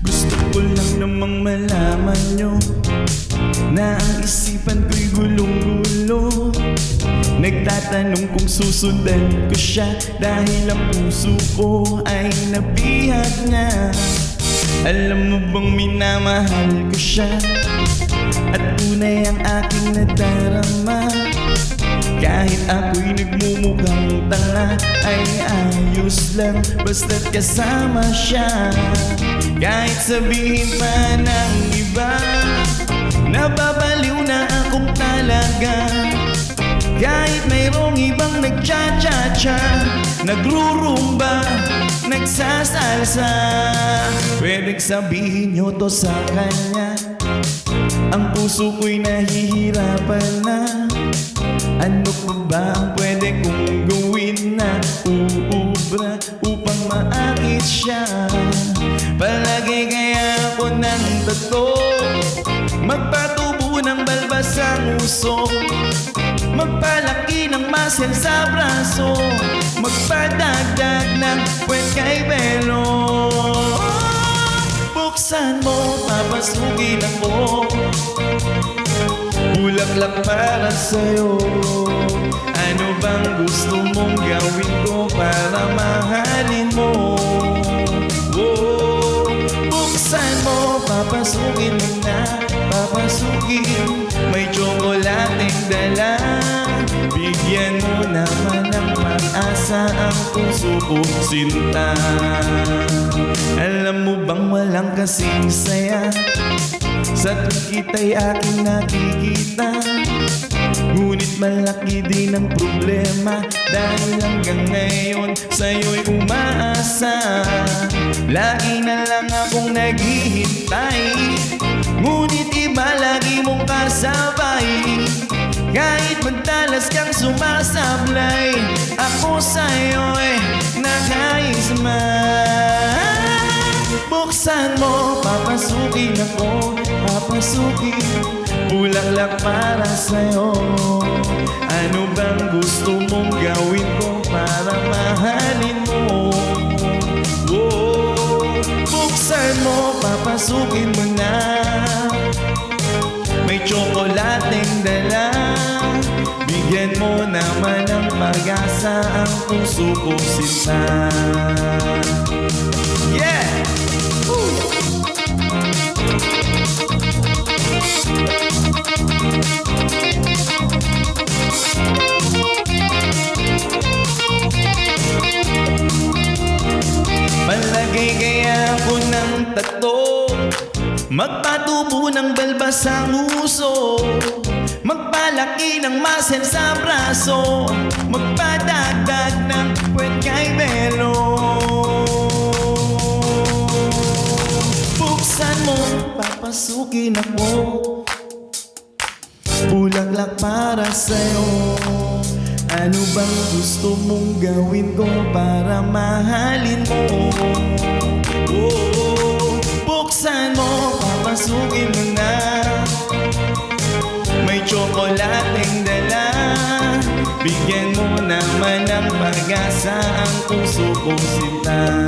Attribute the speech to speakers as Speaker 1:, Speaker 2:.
Speaker 1: Gusto ko lang namang malaman nyo na ang isipan ko'y gulong-gulo. Nagtatanong kung susundan ko siya dahil ang puso ko ay nabihag niya. Alam mo bang minamahal ko siya at tunay ang aking nadarama. Kahit ako'y nagmumukhang tanga ay ayos lang basta't kasama siya. Kahit sabihin pa ng iba nababaliw na akong talaga. Kahit mayroong ibang nagcha-cha-cha, nagrurumba, nagsasalsa, pwedeng sabihin nyo to sa kanya. Ang puso ko'y nahihirapan na. Ano pa ba ang pwede kong gawin na uubra upang maakit siya? Palagi kaya ako ng tato, magpatubo ng balbas ang usok, magpalaki ng muscle sa braso, magpadagdag ng puwet kay Belo. Buksan mo, papasukin ako, bulaklak para sa'yo. Ano bang gusto mong gawin ko para mahalin mo? Oh, buksan mo, papasukin mo na, papasukin. May tsokolating dala, bigyan mo naman ng pag-asa ang puso ko, sinta. Alam mo bang walang kasing saya sa tuwing kita'y aking nakikita? Ngunit malaki din ang problema dahil hanggang ngayon sa'yo'y umaasa. Lagi na lang akong naghihintay, ngunit iba lagi mong kasabay. Kahit madalas kang sumasablay, ako sa'yo'y nakaisma. Buksan mo, papasukin ako, papasukin. Bulaklak para sa'yo. Ano bang gusto mong gawin ko para mahalin mo? Oh, buksan mo, papasukin mo na. May tsokolating dala, bigyan mo naman ng pag-asa ang puso ko, sinta. Yeah! Malagay kaya ako ng tato, magpatubo ng balbas ang uso, magpalaki ng muscle sa braso, magpadagdag ng puwet kay Belo. Buksan mo, papasukin ako, bulaklak para sa'yo. Ano bang gusto mong gawin ko para mahalin mo? Oh, buksan mo, papasukin mo na. May tsokolating dala, bigyan mo naman ng pag-asa ang puso ko, sinta.